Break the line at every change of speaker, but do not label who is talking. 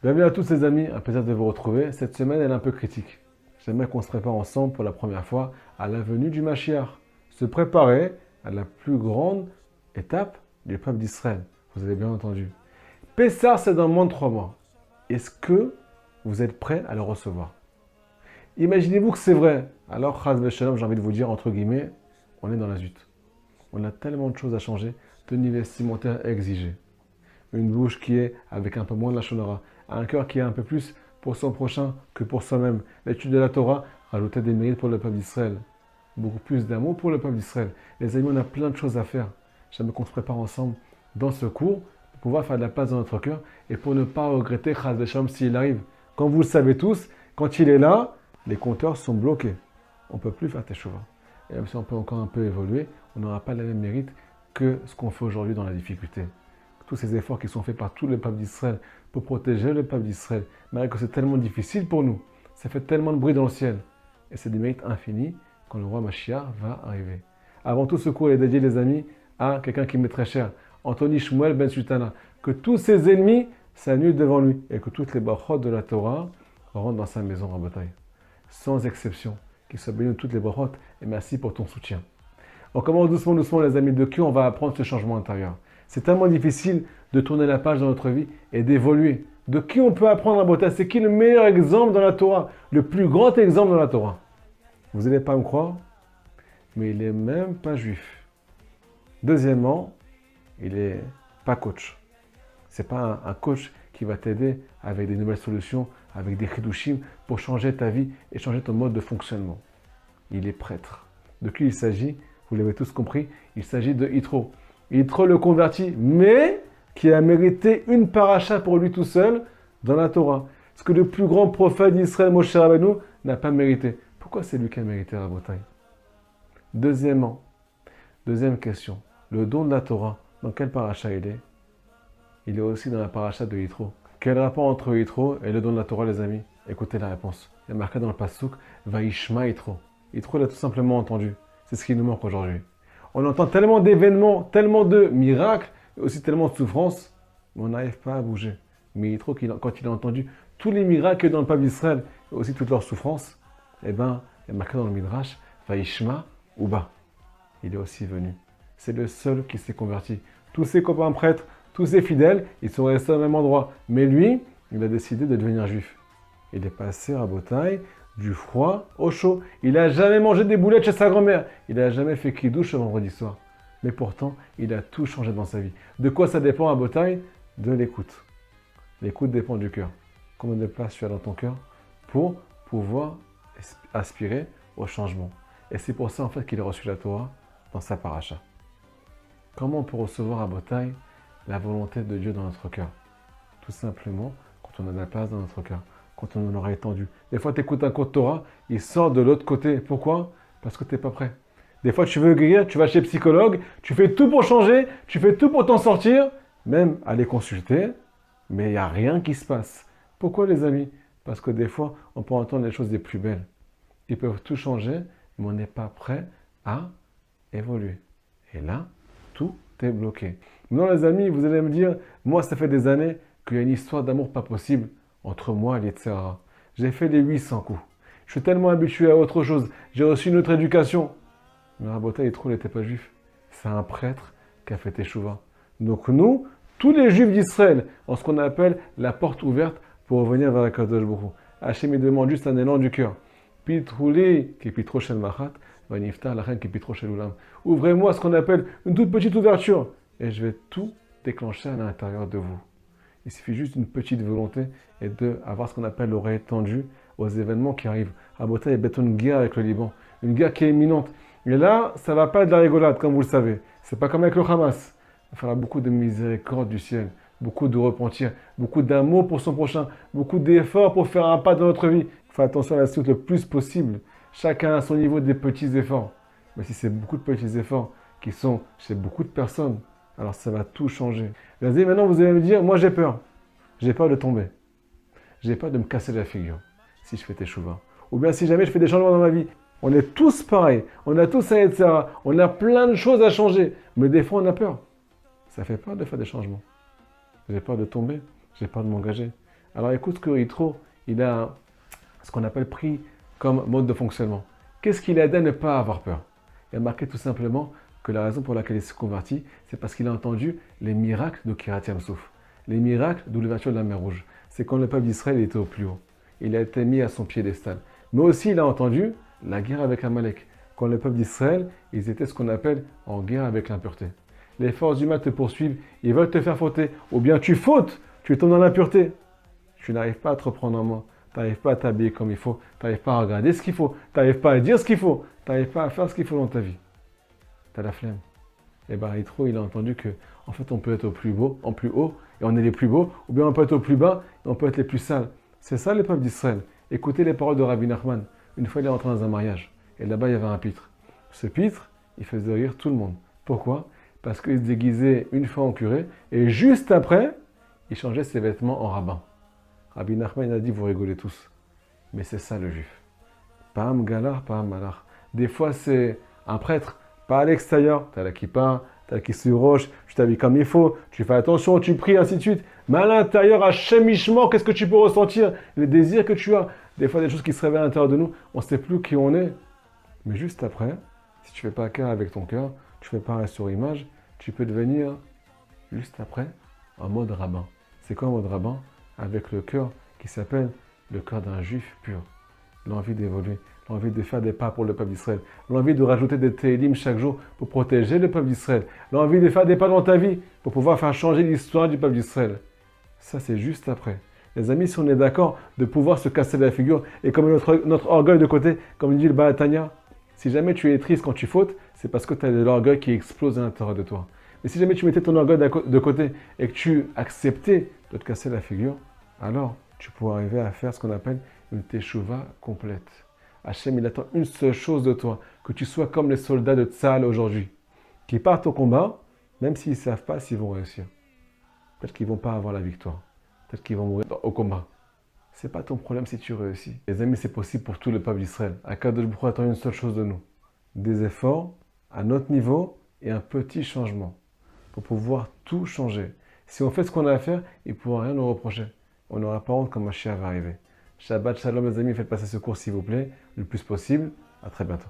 Bienvenue à tous les amis, un plaisir de vous retrouver. Cette semaine, elle est un peu critique. J'aimerais qu'on se prépare ensemble pour la première fois à la venue du Mashiach. Se préparer à la plus grande étape du peuple d'Israël. Vous avez bien entendu. Pessah, c'est dans moins de 3 mois. Est-ce que vous êtes prêts à le recevoir? Imaginez-vous que c'est vrai. Alors, Chaz v'Shalom, j'ai envie de vous dire, entre guillemets, on est dans la zut. On a tellement de choses à changer, tenue vestimentaire exigée. Une bouche qui est avec un peu moins de la shonara, un cœur qui est un peu plus pour son prochain que pour soi-même. L'étude de la Torah rajoutait des mérites pour le peuple d'Israël. Beaucoup plus d'amour pour le peuple d'Israël. Les amis, on a plein de choses à faire. J'aimerais qu'on se prépare ensemble dans ce cours pour pouvoir faire de la place dans notre cœur et pour ne pas regretter Chaz v'Shalom s'il arrive. Comme vous le savez tous, quand il est là, les compteurs sont bloqués. On ne peut plus faire teshuva. Et même si on peut encore un peu évoluer, on n'aura pas le même mérite que ce qu'on fait aujourd'hui dans la difficulté. Tous ces efforts qui sont faits par tout le peuple d'Israël pour protéger le peuple d'Israël, malgré que c'est tellement difficile pour nous, ça fait tellement de bruit dans le ciel. Et c'est des mérites infinis quand le roi Mashiach va arriver. Avant tout, ce cours est dédié, les amis, à quelqu'un qui m'est très cher, Anthony Shmuel Ben Sultana. Que tous ses ennemis s'annulent devant lui et que toutes les brachot de la Torah rentrent dans sa maison en bataille. Sans exception. Qu'il soit béni de toutes les brachot et merci pour ton soutien. On commence doucement, doucement, les amis, de qui on va apprendre ce changement intérieur. C'est tellement difficile de tourner la page dans notre vie et d'évoluer. De qui on peut apprendre à beauté? C'est qui le meilleur exemple dans la Torah? Le plus grand exemple dans la Torah? Vous n'allez pas me croire, mais il n'est même pas juif. Deuxièmement, il n'est pas coach. Ce n'est pas un coach qui va t'aider avec des nouvelles solutions, avec des chidushim pour changer ta vie et changer ton mode de fonctionnement. Il est prêtre. De qui il s'agit? Vous l'avez tous compris, il s'agit de Yitro. Yitro le converti, mais qui a mérité une paracha pour lui tout seul dans la Torah. Ce que le plus grand prophète d'Israël, Moshe Rabbeinu, n'a pas mérité. Pourquoi c'est lui qui a mérité la bataille? Deuxième question. Le don de la Torah, dans quelle paracha il est? Il est aussi dans la paracha de Yitro. Quel rapport entre Yitro et le don de la Torah, les amis? Écoutez la réponse. Il y a marqué dans le passouk, Vaishma Yitro. Yitro l'a tout simplement entendu. C'est ce qui nous manque aujourd'hui. On entend tellement d'événements, tellement de miracles, et aussi tellement de souffrances, mais on n'arrive pas à bouger. Mais Yitro, quand il a entendu tous les miracles dans le peuple d'Israël, et aussi toutes leurs souffrances, eh bien, il y a marqué dans le Midrash, Vaishma Uba. Il est aussi venu. C'est le seul qui s'est converti. Tous ses copains prêtres, tous ses fidèles, ils sont restés au même endroit. Mais lui, il a décidé de devenir juif. Il est passé à Botaï, du froid au chaud. Il n'a jamais mangé des boulettes chez sa grand-mère. Il n'a jamais fait kidouche le vendredi soir. Mais pourtant, il a tout changé dans sa vie. De quoi ça dépend à Botaï? De l'écoute. L'écoute dépend du cœur. Combien de place tu as dans ton cœur pour pouvoir aspirer au changement? Et c'est pour ça en fait qu'il a reçu la Torah dans sa paracha. Comment on peut recevoir à Botaï la volonté de Dieu dans notre cœur? Tout simplement quand on a de la place dans notre cœur, quand on en aura étendu. Des fois, tu écoutes un cours de Torah, il sort de l'autre côté. Pourquoi? Parce que tu n'es pas prêt. Des fois, tu veux guérir, tu vas chez le psychologue, tu fais tout pour changer, tu fais tout pour t'en sortir, même aller consulter, mais il n'y a rien qui se passe. Pourquoi, les amis? Parce que des fois, on peut entendre les choses les plus belles. Ils peuvent tout changer, mais on n'est pas prêt à évoluer. Et là, tout est bloqué. Maintenant, les amis, vous allez me dire, moi, ça fait des années qu'il y a une histoire d'amour pas possible entre moi et l'Yetzirah. J'ai fait les 800 coups. Je suis tellement habitué à autre chose. J'ai reçu une autre éducation. Mais Rabota Yitro n'était pas juif. C'est un prêtre qui a fait teshuva. Donc nous, tous les juifs d'Israël, en ce qu'on appelle la porte ouverte pour revenir vers la Kadosh Baruch Hu. Hachem me demande juste un élan du cœur. Pitrouli, qui pitro shel machat, vaniftar lachem qui pitro shel ulam. Ouvrez-moi ce qu'on appelle une toute petite ouverture. Et je vais tout déclencher à l'intérieur de vous. Il suffit juste d'une petite volonté et d'avoir ce qu'on appelle l'oreille tendue aux événements qui arrivent. À Bota, il y a une guerre avec le Liban. Une guerre qui est imminente. Et là, ça ne va pas être de la rigolade, comme vous le savez. Ce n'est pas comme avec le Hamas. Il faudra beaucoup de miséricorde du ciel, beaucoup de repentir, beaucoup d'amour pour son prochain, beaucoup d'efforts pour faire un pas dans notre vie. Il faut faire attention à la suite le plus possible. Chacun à son niveau des petits efforts. Mais si c'est beaucoup de petits efforts qui sont chez beaucoup de personnes, alors ça va tout changer. Maintenant, vous allez me dire, moi j'ai peur. J'ai peur de tomber. J'ai peur de me casser la figure si je fais teshuva. Ou bien si jamais je fais des changements dans ma vie. On est tous pareils. On a tous un Yetzirah. On a plein de choses à changer. Mais des fois, on a peur. Ça fait peur de faire des changements. J'ai peur de tomber. J'ai peur de m'engager. Alors écoute que Yitro, il a ce qu'on appelle pris comme mode de fonctionnement. Qu'est-ce qui l'a aidé à ne pas avoir peur? Il a marqué tout simplement que la raison pour laquelle il s'est converti, c'est parce qu'il a entendu les miracles de Kiryat Yam-Souf, les miracles de l'ouverture de la mer Rouge. C'est quand le peuple d'Israël était au plus haut. Il a été mis à son piédestal. Mais aussi, il a entendu la guerre avec Amalek. Quand le peuple d'Israël, ils étaient ce qu'on appelle en guerre avec l'impureté. Les forces du mal te poursuivent, ils veulent te faire fauter. Ou bien tu fautes, tu tombes dans l'impureté. Tu n'arrives pas à te reprendre en main. Tu n'arrives pas à t'habiller comme il faut. Tu n'arrives pas à regarder ce qu'il faut. Tu n'arrives pas à dire ce qu'il faut. Tu n'arrives pas à faire ce qu'il faut dans ta vie. Tu as la flemme. Et bien, Yitro, il a entendu que, en fait, on peut être au plus beau, en plus haut, et on est les plus beaux, ou bien on peut être au plus bas, et on peut être les plus sales. C'est ça, le peuple d'Israël. Écoutez les paroles de Rabbi Nachman. Une fois, il est rentré dans un mariage, et là-bas, il y avait un pitre. Ce pitre, il faisait rire tout le monde. Pourquoi? Parce qu'il se déguisait une fois en curé, et juste après, il changeait ses vêtements en rabbin. Rabbi Nachman, il a dit, vous rigolez tous. Mais c'est ça, le juif. Paham galar, paham malar. Des fois, c'est un prêtre. Pas à l'extérieur, tu as la kippa, tu as la roche, tu t'habilles comme il faut, tu fais attention, tu pries, ainsi de suite. Mais à l'intérieur, à chemichement, qu'est-ce que tu peux ressentir? Les désirs que tu as. Des fois, des choses qui se réveillent à l'intérieur de nous, on ne sait plus qui on est. Mais juste après, si tu ne fais pas cœur avec ton cœur, tu fais pareil sur image, tu peux devenir, juste après, en mode rabbin. C'est quoi un mode rabbin? Avec le cœur qui s'appelle le cœur d'un juif pur. L'envie d'évoluer, l'envie de faire des pas pour le peuple d'Israël, l'envie de rajouter des télim chaque jour pour protéger le peuple d'Israël, l'envie de faire des pas dans ta vie pour pouvoir faire changer l'histoire du peuple d'Israël. Ça, c'est juste après. Les amis, si on est d'accord de pouvoir se casser la figure et comme notre orgueil de côté, comme dit le Baal Tanya, si jamais tu es triste quand tu fautes, c'est parce que tu as de l'orgueil qui explose à l'intérieur de toi. Mais si jamais tu mettais ton orgueil de côté et que tu acceptais de te casser la figure, alors tu pourrais arriver à faire ce qu'on appelle une teshuva complète. Hachem, il attend une seule chose de toi, que tu sois comme les soldats de Tzahal aujourd'hui, qui partent au combat, même s'ils ne savent pas s'ils vont réussir. Peut-être qu'ils ne vont pas avoir la victoire. Peut-être qu'ils vont mourir au combat. Ce n'est pas ton problème si tu réussis. Les amis, c'est possible pour tout le peuple d'Israël. Akadosh Baruch Hu attend une seule chose de nous. Des efforts à notre niveau et un petit changement pour pouvoir tout changer. Si on fait ce qu'on a à faire, il ne pourra rien nous reprocher. On n'aura pas honte quand Mashiach va arriver. Shabbat Shalom les amis, faites passer ce cours s'il vous plaît, le plus possible. À très bientôt.